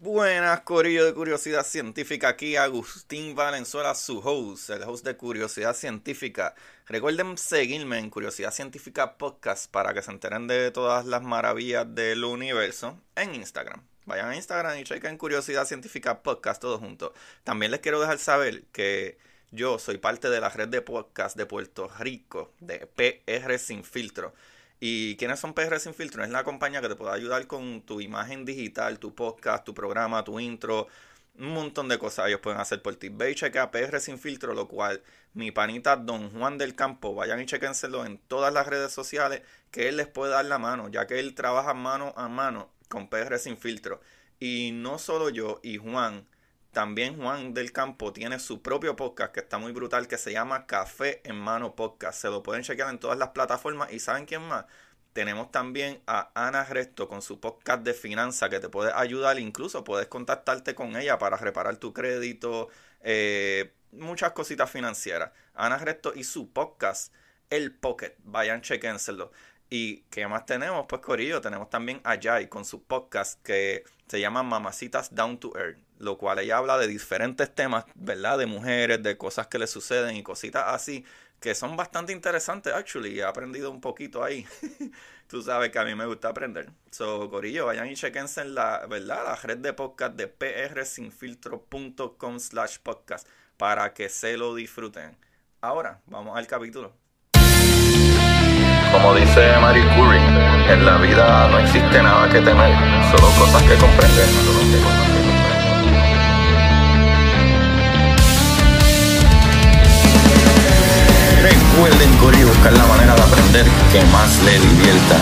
Buenas, corillo de Curiosidad Científica. Aquí Agustín Valenzuela, su host, el host de Curiosidad Científica. Recuerden seguirme en Curiosidad Científica Podcast para que se enteren de todas las maravillas del universo en Instagram. Vayan a Instagram y chequen Curiosidad Científica Podcast todos juntos. También les quiero dejar saber que yo soy parte de la red de podcast de Puerto Rico, de PR Sin Filtro. ¿Y quiénes son PR Sin Filtro? Es la compañía que te puede ayudar con tu imagen digital, tu podcast, tu programa, tu intro, un montón de cosas ellos pueden hacer por ti. Ve y chequea PR Sin Filtro, lo cual mi panita Don Juan del Campo, vayan y chequénselo en todas las redes sociales, que él les puede dar la mano, ya que él trabaja mano a mano con PR Sin Filtro. Y no solo yo y Juan, también Juan del Campo tiene su propio podcast que está muy brutal, que se llama Café en Mano Podcast. Se lo pueden chequear en todas las plataformas. ¿Y saben quién más? Tenemos también a Ana Resto con su podcast de finanzas que te puede ayudar. Incluso puedes contactarte con ella para reparar tu crédito, muchas cositas financieras. Ana Resto y su podcast, El Pocket. Vayan, chequénselo. ¿Y qué más tenemos? Pues corillo, tenemos también a Jai con su podcast que se llama Mamacitas Down to Earth, lo cual ella habla de diferentes temas, ¿verdad? De mujeres, de cosas que le suceden y cositas así, que son bastante interesantes, actually. He aprendido un poquito ahí. Tú sabes que a mí me gusta aprender. So, corillo, vayan y chequense en la, ¿verdad? La red de podcast de prsinfiltro.com/podcast para que se lo disfruten. Ahora, vamos al capítulo. Como dice Marie Curie, en la vida no existe nada que temer, solo cosas que comprender. Recuerden, corillo, buscar la manera de aprender que más le divierta.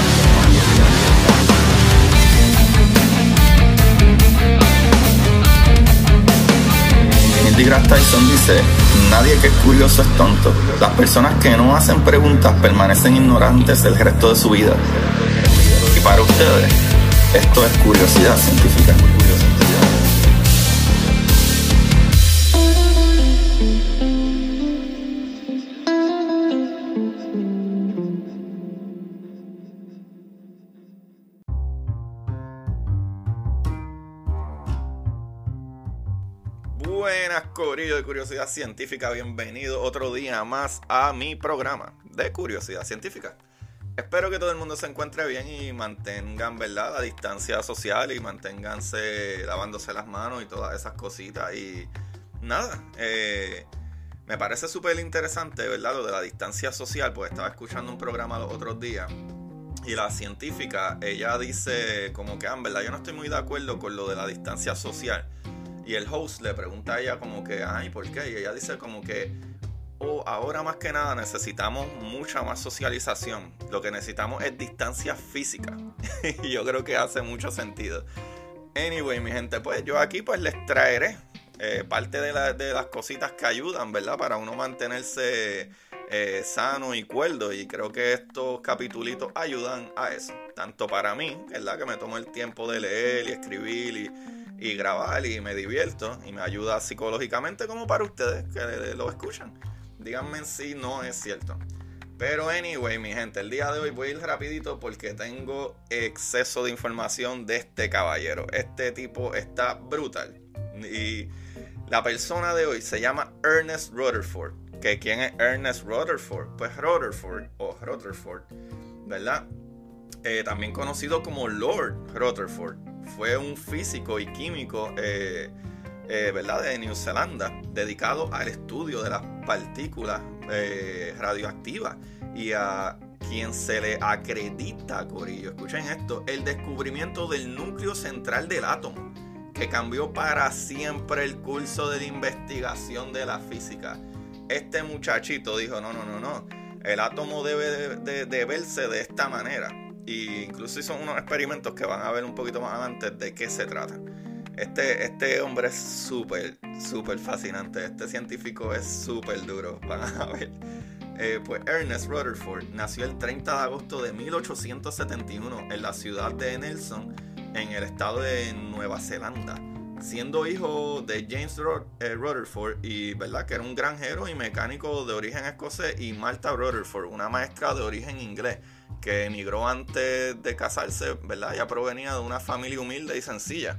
Neil deGrasse Tyson dice: nadie que es curioso es tonto. Las personas que no hacen preguntas permanecen ignorantes el resto de su vida. Y para ustedes, esto es Curiosidad Científica. Buenas, corillo de Curiosidad Científica, bienvenido otro día más a mi programa de Curiosidad Científica. Espero que todo el mundo se encuentre bien y mantengan, ¿verdad?, la distancia social y manténganse lavándose las manos y todas esas cositas. Y nada, me parece súper interesante, ¿verdad?, lo de la distancia social, pues estaba escuchando un programa los otros días y la científica, ella dice como que, ¿verdad?, yo no estoy muy de acuerdo con lo de la distancia social. Y el host le pregunta a ella como que, ay, ¿por qué? Y ella dice como que, ahora más que nada necesitamos mucha más socialización. Lo que necesitamos es distancia física. Y yo creo que hace mucho sentido. Anyway, mi gente, pues yo aquí pues les traeré parte de las cositas que ayudan, ¿verdad? Para uno mantenerse sano y cuerdo. Y creo que estos capitulitos ayudan a eso. Tanto para mí, ¿verdad?, que me tomo el tiempo de leer y escribir y grabar y me divierto y me ayuda psicológicamente, como para ustedes que lo escuchan. Díganme si no es cierto. Pero anyway, mi gente, el día de hoy voy a ir rapidito porque tengo exceso de información de este caballero. Este tipo está brutal. Y la persona de hoy se llama Ernest Rutherford. ¿Que quién es Ernest Rutherford? Pues Rutherford, ¿verdad? También conocido como Lord Rutherford. Fue un físico y químico, ¿verdad?, de Nueva Zelanda, dedicado al estudio de las partículas radioactivas y a quien se le acredita, corillo, escuchen esto, el descubrimiento del núcleo central del átomo, que cambió para siempre el curso de la investigación de la física. Este muchachito dijo, no, el átomo debe de verse de esta manera. Y incluso hizo unos experimentos que van a ver un poquito más adelante de qué se trata. Este hombre es súper fascinante. Este científico es súper duro. Van a ver. Pues Ernest Rutherford nació el 30 de agosto de 1871 en la ciudad de Nelson, en el estado de Nueva Zelanda, siendo hijo de James Rutherford, y verdad que era un granjero y mecánico de origen escocés, y Martha Rutherford, una maestra de origen inglés que emigró antes de casarse, ¿verdad? Ella provenía de una familia humilde y sencilla.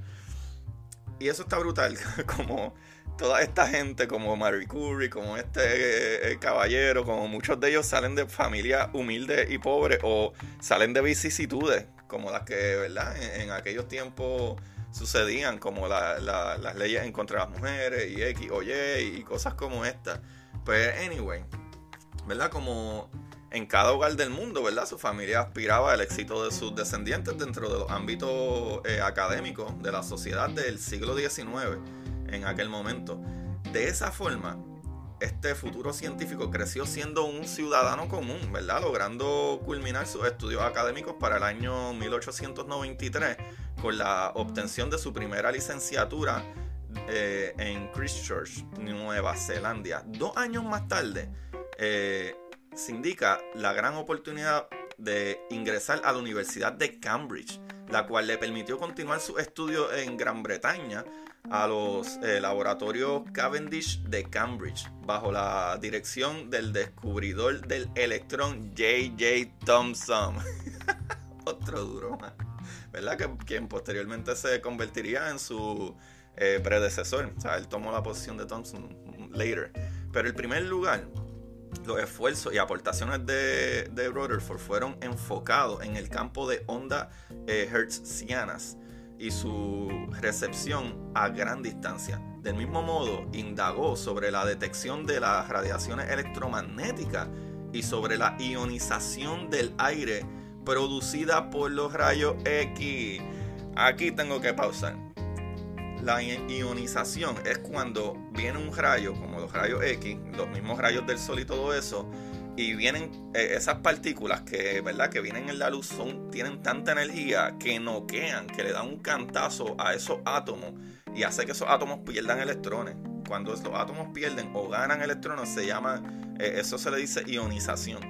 Y eso está brutal, como toda esta gente, como Marie Curie, como este caballero, como muchos de ellos salen de familias humildes y pobres o salen de vicisitudes, como las que, ¿verdad? En aquellos tiempos sucedían, como las leyes en contra de las mujeres y X o Y y cosas como estas. Pues, anyway, ¿verdad? Como en cada hogar del mundo, ¿verdad? Su familia aspiraba al éxito de sus descendientes dentro de los ámbitos académicos de la sociedad del siglo XIX en aquel momento. De esa forma, este futuro científico creció siendo un ciudadano común, ¿verdad? Logrando culminar sus estudios académicos para el año 1893 con la obtención de su primera licenciatura en Christchurch, Nueva Zelanda. 2 años más tarde, se indica la gran oportunidad de ingresar a la Universidad de Cambridge, la cual le permitió continuar sus estudios en Gran Bretaña a los laboratorios Cavendish de Cambridge, bajo la dirección del descubridor del electrón J.J. Thomson. Otro duro más, ¿verdad? Quien posteriormente se convertiría en su predecesor. O sea, él tomó la posición de Thomson later. Pero el primer lugar, los esfuerzos y aportaciones de Rutherford fueron enfocados en el campo de ondas hertzianas y su recepción a gran distancia. Del mismo modo, indagó sobre la detección de las radiaciones electromagnéticas y sobre la ionización del aire producida por los rayos X. Aquí tengo que pausar. La ionización es cuando viene un rayo, como los rayos X, los mismos rayos del sol y todo eso, y vienen esas partículas que, ¿verdad?, que vienen en la luz, tienen tanta energía que noquean, que le dan un cantazo a esos átomos y hace que esos átomos pierdan electrones. Cuando esos átomos pierden o ganan electrones, eso se le dice ionización.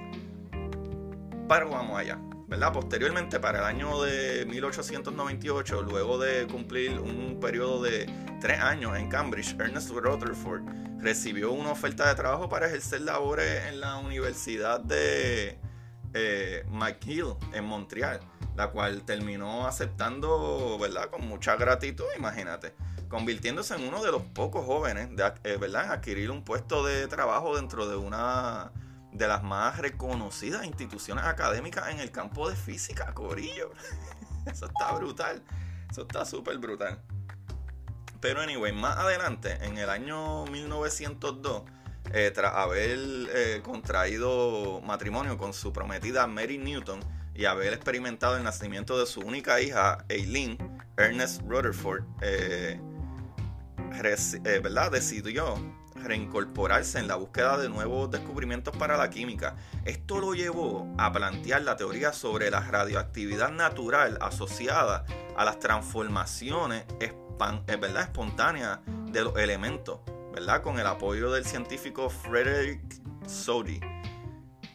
Pero vamos allá, ¿verdad? Posteriormente, para el año de 1898, luego de cumplir un periodo de 3 años en Cambridge, Ernest Rutherford recibió una oferta de trabajo para ejercer labores en la Universidad de McGill en Montreal, la cual terminó aceptando, ¿verdad?, con mucha gratitud, imagínate, convirtiéndose en uno de los pocos jóvenes, ¿verdad?, en adquirir un puesto de trabajo dentro de una de las más reconocidas instituciones académicas en el campo de física, corillo. Eso está brutal. Eso está súper brutal. Pero anyway, más adelante, en el año 1902, tras haber contraído matrimonio con su prometida Mary Newton y haber experimentado el nacimiento de su única hija, Eileen, Ernest Rutherford, ¿verdad?, decidió reincorporarse en la búsqueda de nuevos descubrimientos para la química. Esto lo llevó a plantear la teoría sobre la radioactividad natural asociada a las transformaciones ¿verdad?, espontáneas de los elementos, ¿verdad?, con el apoyo del científico Frederick Soddy.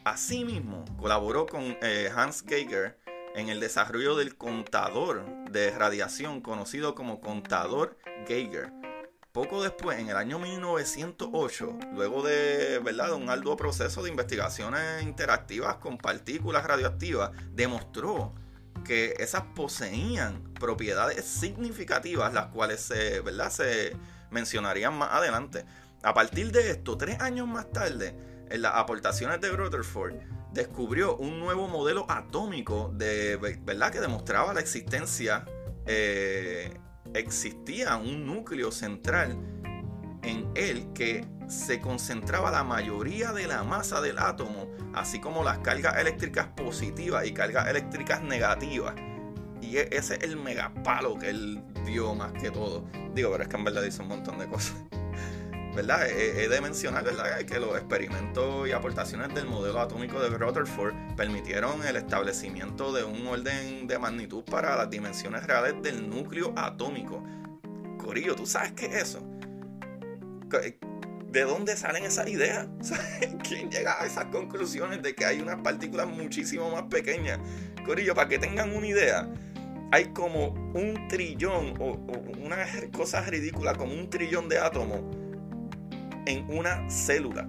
Asimismo, colaboró con Hans Geiger en el desarrollo del contador de radiación conocido como contador Geiger. Poco después, en el año 1908, luego de, ¿verdad?, de un arduo proceso de investigaciones interactivas con partículas radioactivas, demostró que esas poseían propiedades significativas, las cuales se mencionarían más adelante. A partir de esto, 3 años más tarde, en las aportaciones de Rutherford, descubrió un nuevo modelo atómico ¿verdad?, que demostraba la existencia existía un núcleo central en él que se concentraba la mayoría de la masa del átomo, así como las cargas eléctricas positivas y cargas eléctricas negativas. Y ese es el megapalo que él dio más que todo. Digo, pero es que en verdad dice un montón de cosas, ¿verdad? He de mencionar, ¿verdad?, que los experimentos y aportaciones del modelo atómico de Rutherford permitieron el establecimiento de un orden de magnitud para las dimensiones reales del núcleo atómico. Corillo, ¿tú sabes qué es eso? ¿De dónde salen esas ideas? ¿Quién llega a esas conclusiones de que hay unas partículas muchísimo más pequeñas? Corillo, para que tengan una idea, hay como 1 trillón o una cosa ridícula como 1 trillón de átomos en una célula.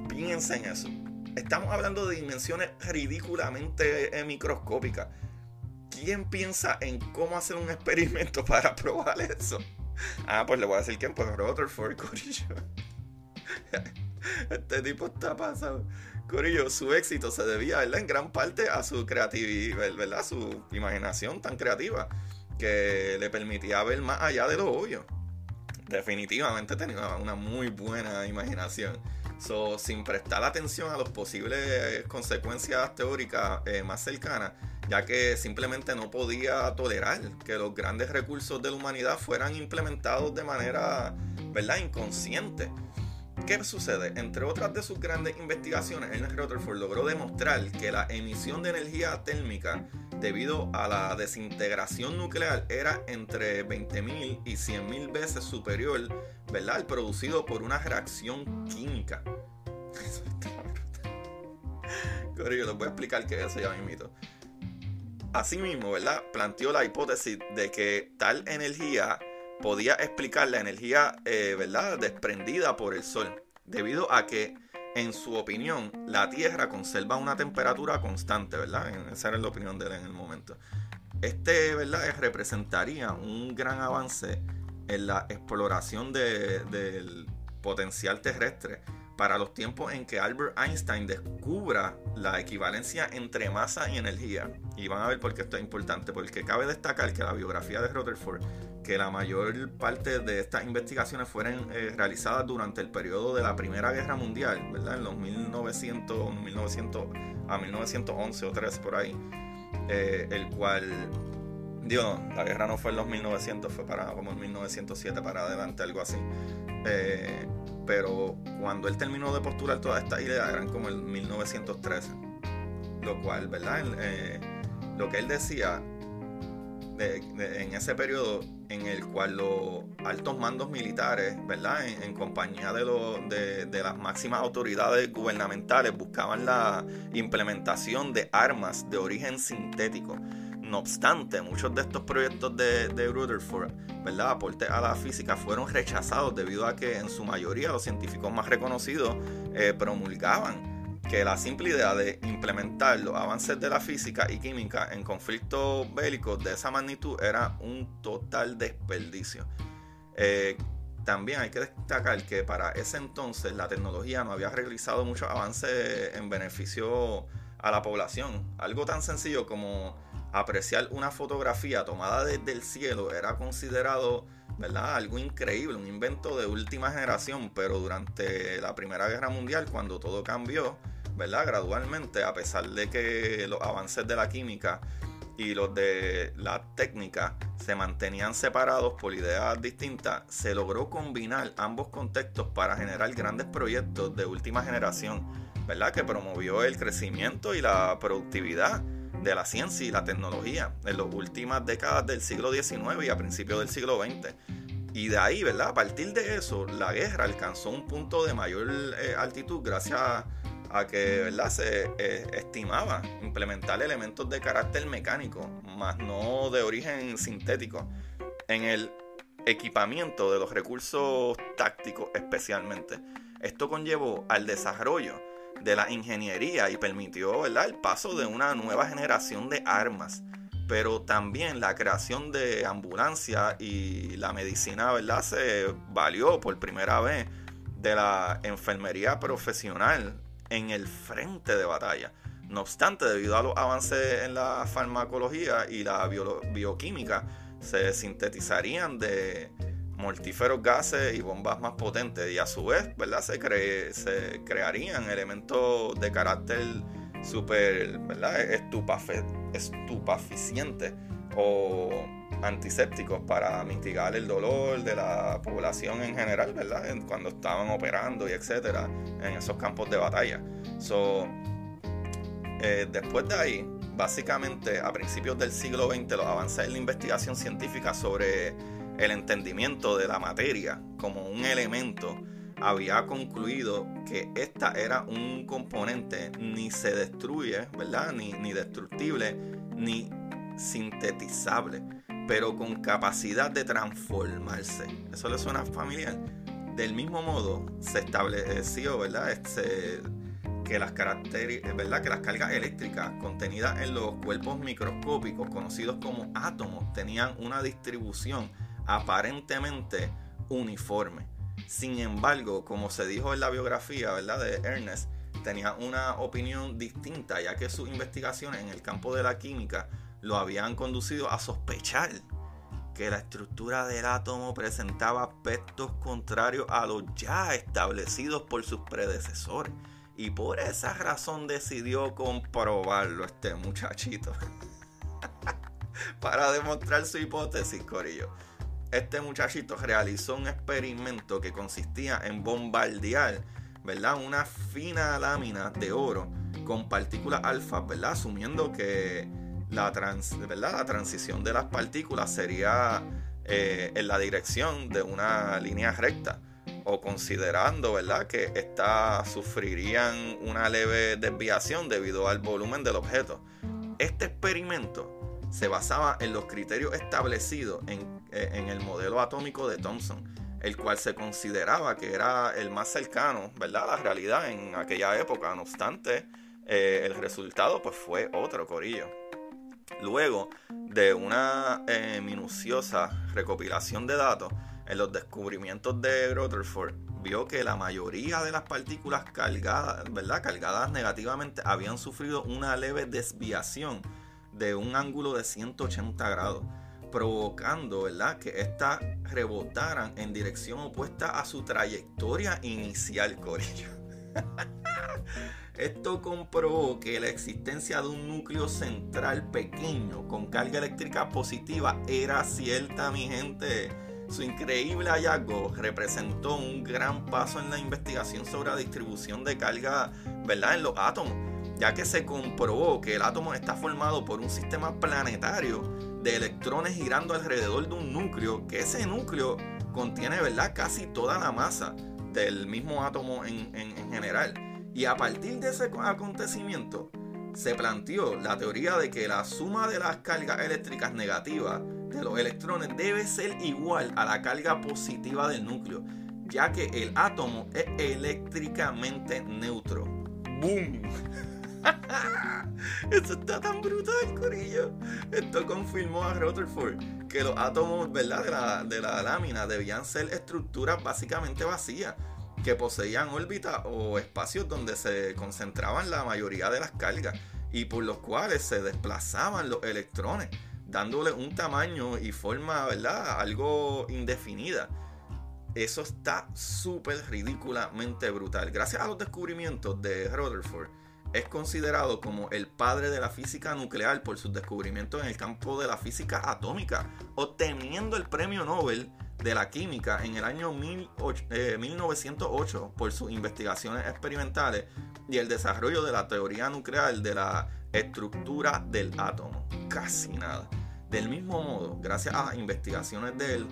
Piensa en eso. Estamos hablando de dimensiones ridículamente microscópicas. ¿Quién piensa en cómo hacer un experimento para probar eso? Pues le voy a decir quién, pues Rutherford, corillo. Este tipo está pasado. Corillo, su éxito se debía, ¿verdad?, en gran parte a su creatividad, ¿verdad?, su imaginación tan creativa que le permitía ver más allá de lo obvio. Definitivamente tenía una muy buena imaginación. Sin prestar atención a las posibles consecuencias teóricas más cercanas, ya que simplemente no podía tolerar que los grandes recursos de la humanidad fueran implementados de manera, ¿verdad?, inconsciente. ¿Qué sucede? Entre otras de sus grandes investigaciones, Ernest Rutherford logró demostrar que la emisión de energía térmica debido a la desintegración nuclear era entre 20.000 y 100.000 veces superior, ¿verdad?, al producido por una reacción química. Eso está brutal. Corillo, les voy a explicar qué es eso ya mismito. Asimismo, ¿verdad?, planteó la hipótesis de que tal energía podía explicar la energía, ¿verdad?, desprendida por el Sol, debido a que, en su opinión, la Tierra conserva una temperatura constante, ¿verdad? Esa era la opinión de él en el momento. ¿Verdad?, representaría un gran avance en la exploración del potencial terrestre para los tiempos en que Albert Einstein descubra la equivalencia entre masa y energía. Y van a ver por qué esto es importante, porque cabe destacar que la biografía de Rutherford, que la mayor parte de estas investigaciones fueron realizadas durante el periodo de la Primera Guerra Mundial, ¿verdad?, en los 1900 a 1911 o 13 por ahí, el cual, digo, no, la guerra no fue en los 1900, fue para como en 1907 para adelante, algo así. Pero cuando él terminó de postular todas estas ideas eran como el 1913, lo cual, ¿verdad?, lo que él decía en ese periodo en el cual los altos mandos militares, ¿verdad?, en compañía de las máximas autoridades gubernamentales, buscaban la implementación de armas de origen sintético. No obstante, muchos de estos proyectos de Rutherford, ¿verdad?, aportes a la física, fueron rechazados debido a que en su mayoría los científicos más reconocidos promulgaban que la simple idea de implementar los avances de la física y química en conflictos bélicos de esa magnitud era un total desperdicio. También hay que destacar que para ese entonces la tecnología no había realizado muchos avances en beneficio a la población. Algo tan sencillo como apreciar una fotografía tomada desde el cielo era considerado, ¿verdad?, algo increíble, un invento de última generación. Pero durante la Primera Guerra Mundial, cuando todo cambió, ¿verdad?, gradualmente, a pesar de que los avances de la química y los de la técnica se mantenían separados por ideas distintas, se logró combinar ambos contextos para generar grandes proyectos de última generación, ¿verdad?, que promovió el crecimiento y la productividad de la ciencia y la tecnología en las últimas décadas del siglo XIX y a principios del siglo XX. Y de ahí, ¿verdad?, a partir de eso, la guerra alcanzó un punto de mayor altitud gracias a que, ¿verdad?, se estimaba implementar elementos de carácter mecánico, más no de origen sintético, en el equipamiento de los recursos tácticos especialmente. Esto conllevó al desarrollo de la ingeniería y permitió, ¿verdad?, el paso de una nueva generación de armas, pero también la creación de ambulancias y la medicina, ¿verdad?, se valió por primera vez de la enfermería profesional en el frente de batalla. No obstante, debido a los avances en la farmacología y la bioquímica, se sintetizarían de mortíferos gases y bombas más potentes, y a su vez, ¿verdad?, se crearían elementos de carácter súper, ¿verdad?, estupefacientes o antisépticos para mitigar el dolor de la población en general, ¿verdad?, cuando estaban operando y etcétera en esos campos de batalla. Después de ahí, básicamente a principios del siglo XX, los avances en la investigación científica sobre el entendimiento de la materia como un elemento había concluido que esta era un componente ni se destruye, ¿verdad?, ni destructible, ni sintetizable, pero con capacidad de transformarse. ¿Eso le suena familiar? Del mismo modo, se estableció, ¿verdad?, que las cargas eléctricas contenidas en los cuerpos microscópicos conocidos como átomos tenían una distribución aparentemente uniforme. Sin embargo, como se dijo en la biografía, ¿verdad?, de Ernest, tenía una opinión distinta, ya que sus investigaciones en el campo de la química lo habían conducido a sospechar que la estructura del átomo presentaba aspectos contrarios a los ya establecidos por sus predecesores. Y por esa razón decidió comprobarlo este muchachito. Para demostrar su hipótesis, corillo. Este muchachito realizó un experimento que consistía en bombardear, ¿verdad?, una fina lámina de oro con partículas alfa, ¿verdad?, asumiendo que la transición de las partículas sería en la dirección de una línea recta, o considerando, ¿verdad?, que éstas sufrirían una leve desviación debido al volumen del objeto. Este experimento se basaba en los criterios establecidos en el modelo atómico de Thomson, el cual se consideraba que era el más cercano, ¿verdad?, a la realidad en aquella época. No obstante, el resultado pues fue otro, corillo. Luego de una minuciosa recopilación de datos, en los descubrimientos de Rutherford vio que la mayoría de las partículas cargadas negativamente habían sufrido una leve desviación de un ángulo de 180 grados, provocando, ¿verdad?, que éstas rebotaran en dirección opuesta a su trayectoria inicial, corillo. Esto comprobó que la existencia de un núcleo central pequeño con carga eléctrica positiva era cierta, mi gente. Su increíble hallazgo representó un gran paso en la investigación sobre la distribución de carga, ¿verdad?, en los átomos, ya que se comprobó que el átomo está formado por un sistema planetario de electrones girando alrededor de un núcleo, que ese núcleo contiene, ¿verdad?, casi toda la masa del mismo átomo en general. Y a partir de ese acontecimiento se planteó la teoría de que la suma de las cargas eléctricas negativas de los electrones debe ser igual a la carga positiva del núcleo, ya que el átomo es eléctricamente neutro. ¡Boom! Eso está tan brutal, corillo. Esto confirmó a Rutherford que los átomos, ¿verdad?, de la lámina debían ser estructuras básicamente vacías, que poseían órbitas o espacios donde se concentraban la mayoría de las cargas y por los cuales se desplazaban los electrones, dándole un tamaño y forma, ¿verdad?, algo indefinida. Eso está súper ridículamente brutal. Gracias a los descubrimientos de Rutherford, es considerado como el padre de la física nuclear por sus descubrimientos en el campo de la física atómica, obteniendo el premio Nobel de la química en el año 1908 por sus investigaciones experimentales y el desarrollo de la teoría nuclear de la estructura del átomo. Casi nada. Del mismo modo, gracias a investigaciones de él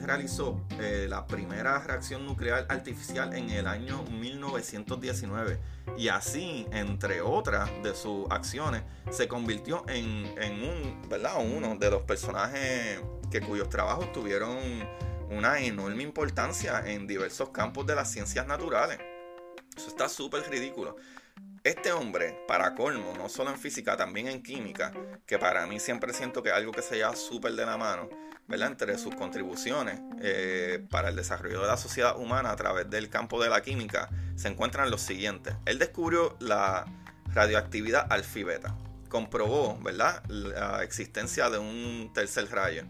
realizó la primera reacción nuclear artificial en el año 1919 y así, entre otras de sus acciones, se convirtió en uno de los personajes cuyos trabajos tuvieron una enorme importancia en diversos campos de las ciencias naturales. Eso está súper ridículo. Este hombre, para colmo, no solo en física, también en química, que para mí siempre siento que es algo que se lleva súper de la mano, ¿verdad?, entre sus contribuciones para el desarrollo de la sociedad humana a través del campo de la química, se encuentran los siguientes. Él descubrió la radioactividad alfa y beta. Comprobó, ¿verdad?, la existencia de un tercer rayo.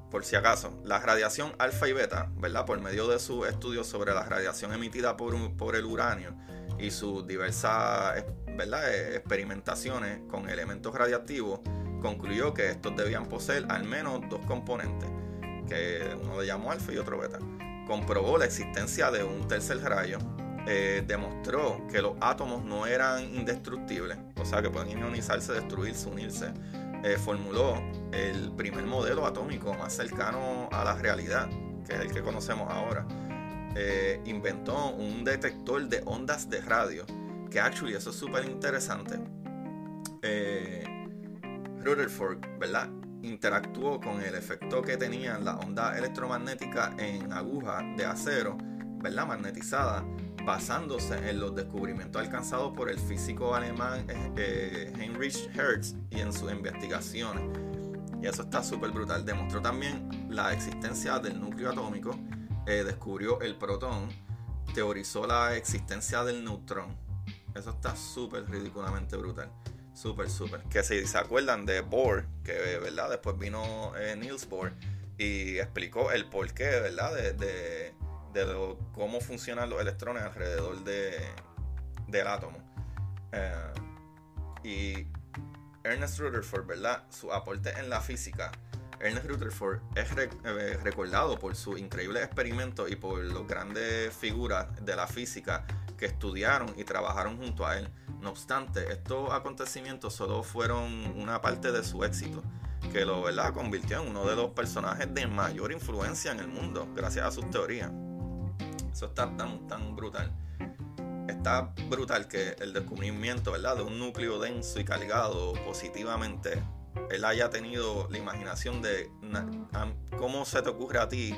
Por si acaso, la radiación alfa y beta, ¿verdad?, por medio de sus estudios sobre la radiación emitida por el uranio y sus diversas, ¿verdad?, experimentaciones con elementos radiactivos, concluyó que estos debían poseer al menos dos componentes, que uno le llamó alfa y otro beta. Comprobó la existencia de un tercer rayo, demostró que los átomos no eran indestructibles, o sea que pueden ionizarse, destruirse, unirse. Formuló el primer modelo atómico más cercano a la realidad, que es el que conocemos ahora. Inventó un detector de ondas de radio, que actually eso es súper interesante. Rutherford, ¿verdad?, interactuó con el efecto que tenían las ondas electromagnéticas en agujas de acero, ¿verdad?, magnetizadas, basándose en los descubrimientos alcanzados por el físico alemán Heinrich Hertz y en sus investigaciones. Y eso está súper brutal. Demostró también la existencia del núcleo atómico, descubrió el protón, teorizó la existencia del neutrón. Eso está súper ridículamente brutal. Súper. Que si se acuerdan de Bohr, que verdad después vino Niels Bohr y explicó el porqué, ¿verdad? De cómo funcionan los electrones alrededor del átomo. Y Ernest Rutherford, ¿verdad? Su aporte en la física. Ernest Rutherford es recordado por sus increíbles experimentos y por las grandes figuras de la física que estudiaron y trabajaron junto a él. No obstante, estos acontecimientos solo fueron una parte de su éxito, que lo, ¿verdad?, convirtió en uno de los personajes de mayor influencia en el mundo, gracias a sus teorías. Eso está tan brutal. Está brutal que el descubrimiento, ¿verdad?, de un núcleo denso y cargado positivamente, él haya tenido la imaginación de cómo se te ocurre a ti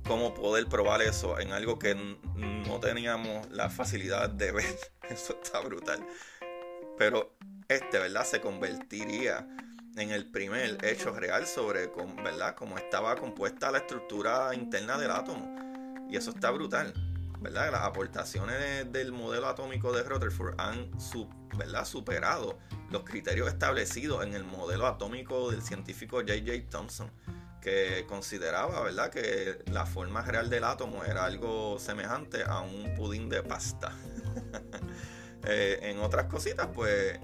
cómo poder probar eso en algo que no teníamos la facilidad de ver. Eso está brutal. Pero ¿verdad?, se convertiría en el primer hecho real sobre, ¿verdad?, cómo estaba compuesta la estructura interna del átomo. Y eso está brutal, ¿verdad? Las aportaciones del modelo atómico de Rutherford han, ¿verdad?, superado los criterios establecidos en el modelo atómico del científico J.J. Thomson, que consideraba, ¿verdad?, que la forma real del átomo era algo semejante a un pudín de pasta. En otras cositas, pues,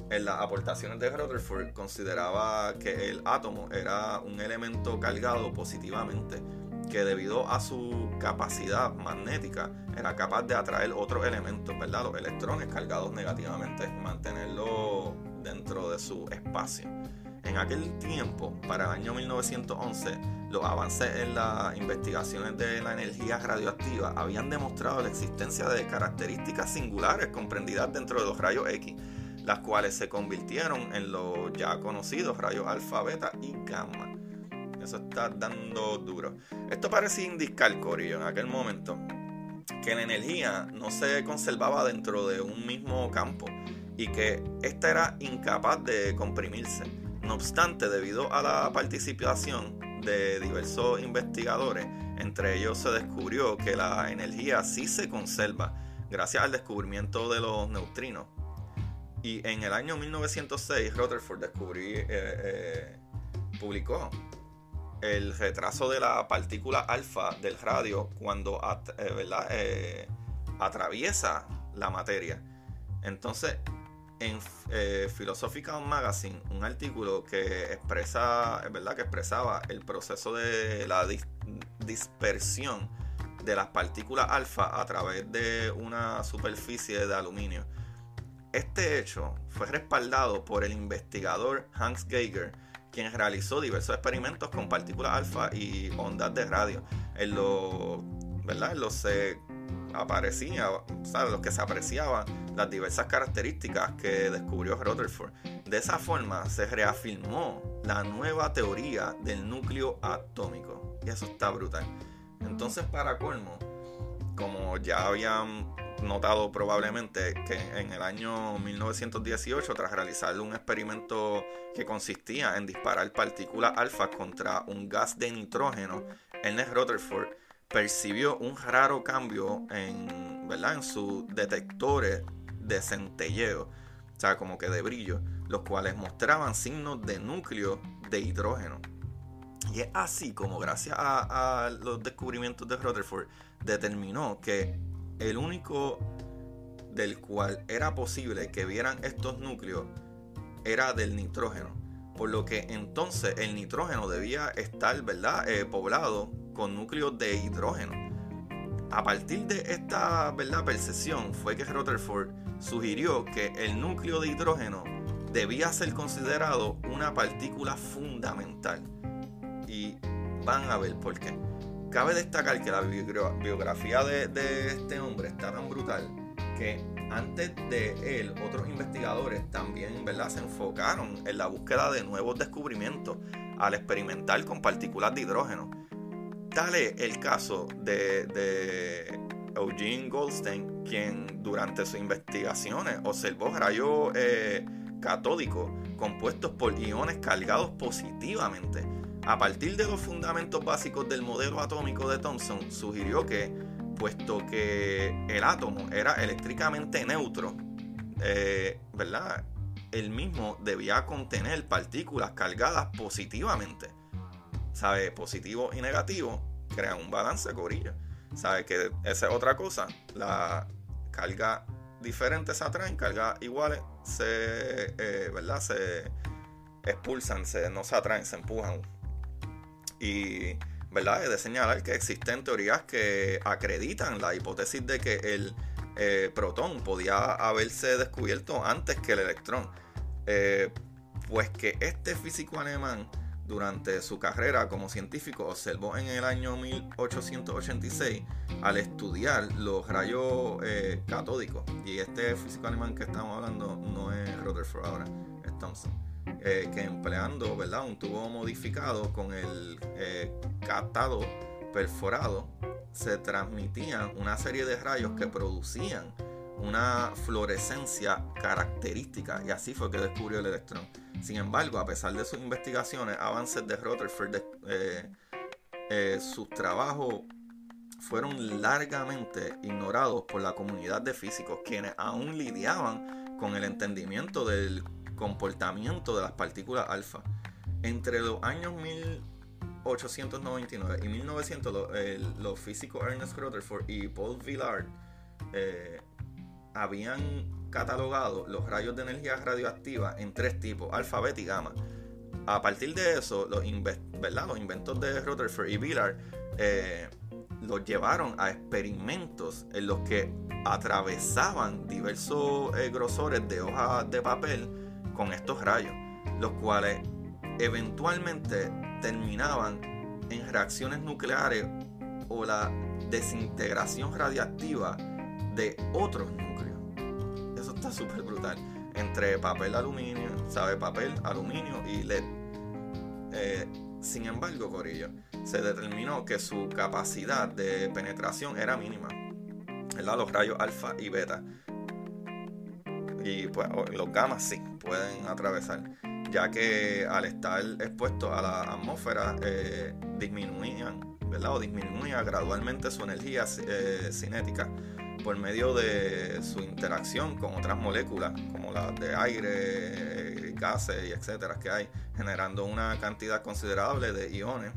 en las aportaciones de Rutherford consideraba que el átomo era un elemento cargado positivamente, que debido a su capacidad magnética era capaz de atraer otros elementos, ¿verdad?, los electrones cargados negativamente, y mantenerlos dentro de su espacio. En aquel tiempo, para el año 1911, los avances en las investigaciones de la energía radioactiva habían demostrado la existencia de características singulares comprendidas dentro de los rayos X, las cuales se convirtieron en los ya conocidos rayos alfa, beta y gamma. Eso está dando duro. Esto parecía indicar, corillo, en aquel momento, que la energía no se conservaba dentro de un mismo campo y que ésta era incapaz de comprimirse. No obstante, debido a la participación de diversos investigadores, entre ellos se descubrió que la energía sí se conserva gracias al descubrimiento de los neutrinos. Y en el año 1906, Rutherford publicó el retraso de la partícula alfa del radio cuando atraviesa la materia. Entonces, en Philosophical Magazine, un artículo que expresaba el proceso de la dispersión de las partículas alfa a través de una superficie de aluminio. Este hecho fue respaldado por el investigador Hans Geiger, quien realizó diversos experimentos con partículas alfa y ondas de radio. En los que se apreciaban las diversas características que descubrió Rutherford. De esa forma se reafirmó la nueva teoría del núcleo atómico. Y eso está brutal. Entonces, para colmo, como ya habían notado probablemente, que en el año 1918, tras realizar un experimento que consistía en disparar partículas alfa contra un gas de nitrógeno, Ernest Rutherford percibió un raro cambio en sus detectores de centelleo, o sea, como que de brillo, los cuales mostraban signos de núcleo de hidrógeno. Y es así como, gracias a los descubrimientos de Rutherford, determinó que el único del cual era posible que vieran estos núcleos era del nitrógeno, por lo que entonces el nitrógeno debía estar, poblado con núcleos de hidrógeno. A partir de esta, percepción fue que Rutherford sugirió que el núcleo de hidrógeno debía ser considerado una partícula fundamental. Y van a ver por qué. Cabe destacar que la biografía de este hombre está tan brutal que antes de él otros investigadores también, se enfocaron en la búsqueda de nuevos descubrimientos al experimentar con partículas de hidrógeno. Tal es el caso de Eugene Goldstein, quien durante sus investigaciones observó rayos catódicos compuestos por iones cargados positivamente. A partir de los fundamentos básicos del modelo atómico de Thomson, sugirió que, puesto que el átomo era eléctricamente neutro, ¿verdad?, el mismo debía contener partículas cargadas positivamente. ¿Sabe? Positivo y negativo crean un balance, corillo. ¿Sabe? Que esa es otra cosa. La carga diferentes se atraen, cargas iguales ¿verdad?, se expulsan, no se atraen, se empujan. Y, ¿verdad?, he de señalar que existen teorías que acreditan la hipótesis de que el protón podía haberse descubierto antes que el electrón, pues que este físico alemán durante su carrera como científico observó en el año 1886 al estudiar los rayos catódicos. Y este físico alemán que estamos hablando no es Rutherford ahora, es Thomson, que empleando, ¿verdad?, un tubo modificado con el cátodo perforado, se transmitían una serie de rayos que producían una fluorescencia característica, y así fue que descubrió el electrón. Sin embargo, a pesar de sus investigaciones, avances de Rutherford, sus trabajos fueron largamente ignorados por la comunidad de físicos, quienes aún lidiaban con el entendimiento del comportamiento de las partículas alfa. Entre los años 1899 y 1900, los físicos Ernest Rutherford y Paul Villard habían catalogado los rayos de energía radioactiva en 3 tipos: alfa, beta y gamma. A partir de eso, los inventos de Rutherford y Villard los llevaron a experimentos en los que atravesaban diversos grosores de hojas de papel con estos rayos, los cuales eventualmente terminaban en reacciones nucleares o la desintegración radiactiva de otros núcleos. Eso está súper brutal. Entre papel, aluminio, papel, aluminio y LED. Sin embargo, corillo, se determinó que su capacidad de penetración era mínima, ¿verdad? Los rayos alfa y beta. Y pues los gamas sí pueden atravesar, ya que al estar expuestos a la atmósfera disminuían, ¿verdad?, o disminuía gradualmente su energía cinética por medio de su interacción con otras moléculas como las de aire, gases y etcétera que hay, generando una cantidad considerable de iones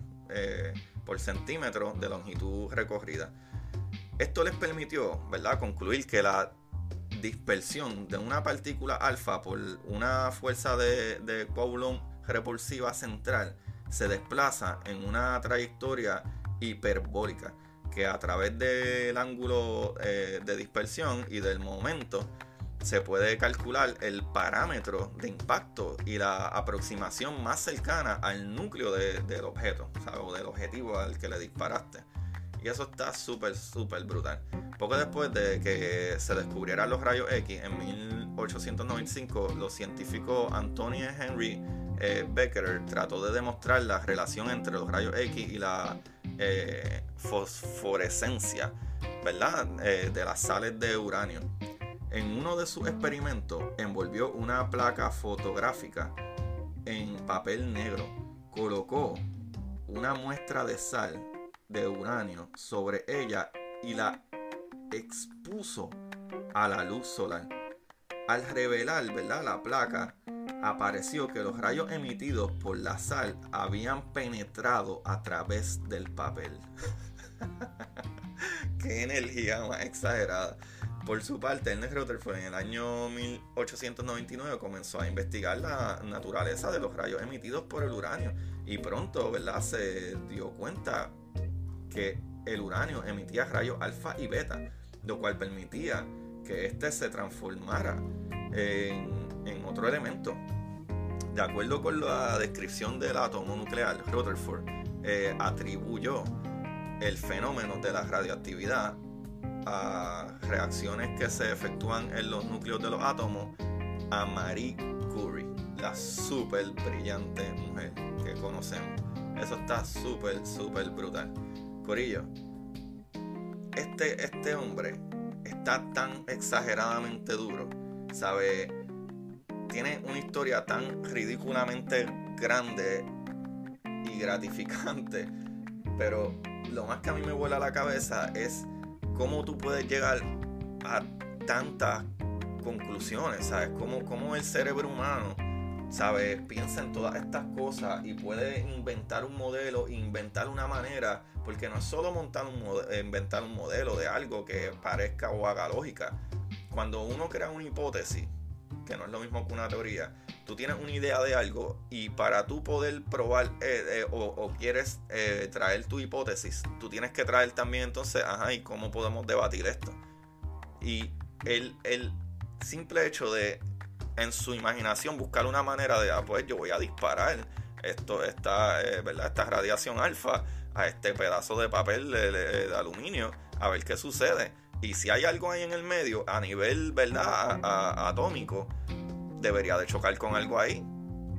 por centímetro de longitud recorrida. Esto les permitió, ¿verdad?, concluir que la dispersión de una partícula alfa por una fuerza de Coulomb repulsiva central se desplaza en una trayectoria hiperbólica, que a través del ángulo de dispersión y del momento se puede calcular el parámetro de impacto y la aproximación más cercana al núcleo del objeto, o del objetivo al que le disparaste. Y eso está súper brutal. Poco después de que se descubrieran los rayos X, en 1895, los científicos Anthony Henry Becquerel trató de demostrar la relación entre los rayos X y la fosforescencia, ¿verdad?, de las sales de uranio. En uno de sus experimentos envolvió una placa fotográfica en papel negro, colocó una muestra de sal de uranio sobre ella y la expuso a la luz solar. Al revelar, ¿verdad?, la placa, apareció que los rayos emitidos por la sal habían penetrado a través del papel. ¡Qué energía más exagerada! Por su parte, Ernest Rutherford en el año 1899 comenzó a investigar la naturaleza de los rayos emitidos por el uranio y pronto, ¿verdad?, se dio cuenta que el uranio emitía rayos alfa y beta, lo cual permitía que éste se transformara en otro elemento. De acuerdo con la descripción del átomo nuclear, Rutherford atribuyó el fenómeno de la radioactividad a reacciones que se efectúan en los núcleos de los átomos a Marie Curie, la súper brillante mujer que conocemos. Eso está súper brutal. Corillo, este hombre está tan exageradamente duro, ¿sabe? tiene una historia tan ridículamente grande y gratificante, pero lo más que a mí me vuela la cabeza es cómo tú puedes llegar a tantas conclusiones, ¿sabes? Cómo el cerebro humano, ¿sabes? Piensa en todas estas cosas y puede inventar un modelo, inventar una manera, porque no es solo inventar un modelo de algo que parezca o haga lógica. Cuando uno crea una hipótesis, que no es lo mismo que una teoría, tú tienes una idea de algo y para tú poder probar o quieres traer tu hipótesis, tú tienes que traer también entonces, ¿y cómo podemos debatir esto? Y el simple hecho de en su imaginación buscar una manera de, pues yo voy a disparar ¿verdad? Esta radiación alfa a este pedazo de papel de aluminio, a ver qué sucede. Y si hay algo ahí en el medio, a nivel, ¿verdad? Atómico, debería de chocar con algo ahí.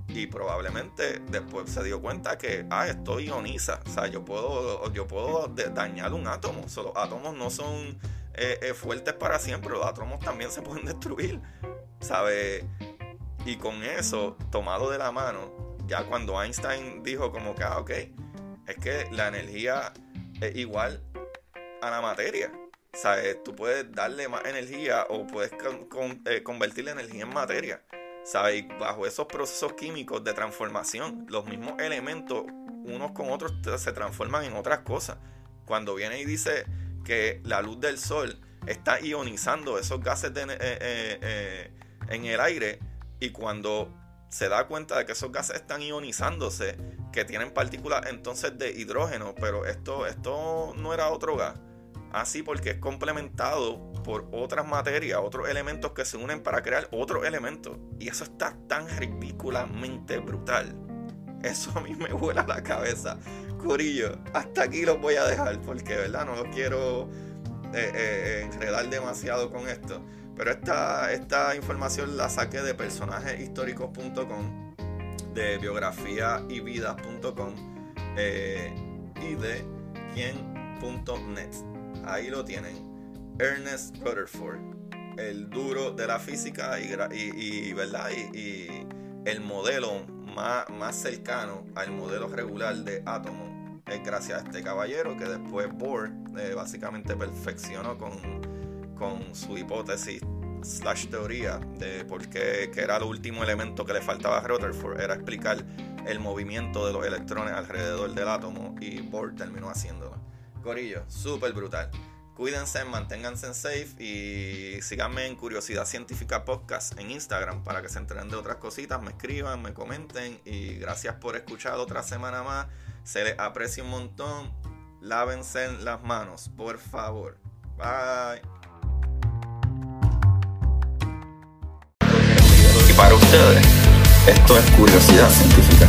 Y probablemente después se dio cuenta que esto ioniza. O sea, yo puedo dañar un átomo. Los átomos no son fuertes para siempre. Los átomos también se pueden destruir, ¿sabes? Y con eso, tomado de la mano, ya cuando Einstein dijo como que, ok, es que la energía es igual a la materia. ¿Sabes? Tú puedes darle más energía o puedes convertir la energía en materia. ¿Sabes? Y bajo esos procesos químicos de transformación, los mismos elementos unos con otros se transforman en otras cosas. Cuando viene y dice que la luz del sol está ionizando esos gases en el aire, y cuando se da cuenta de que esos gases están ionizándose, que tienen partículas entonces de hidrógeno, pero esto no era otro gas. Así porque es complementado por otras materias, otros elementos que se unen para crear otros elementos. Y eso está tan ridículamente brutal. Eso a mí me vuela la cabeza. Corillo, hasta aquí los voy a dejar porque, ¿verdad? No los quiero enredar demasiado con esto. Pero esta información la saqué de personajeshistóricos.com, de biografiayvidas.com y de quien.net. Ahí lo tienen. Ernest Rutherford, el duro de la física y ¿verdad? Y el modelo más cercano al modelo regular de átomo es gracias a este caballero que después Bohr básicamente perfeccionó con su hipótesis / teoría de por qué, que era el último elemento que le faltaba a Rutherford, era explicar el movimiento de los electrones alrededor del átomo, y Bohr terminó haciéndolo. Corillo, súper brutal. Cuídense, manténganse safe y síganme en Curiosidad Científica Podcast en Instagram para que se enteren de otras cositas, me escriban, me comenten, y gracias por escuchar otra semana más. Se les aprecia un montón. Lávense las manos, por favor. Bye. Y para ustedes, esto es Curiosidad Científica.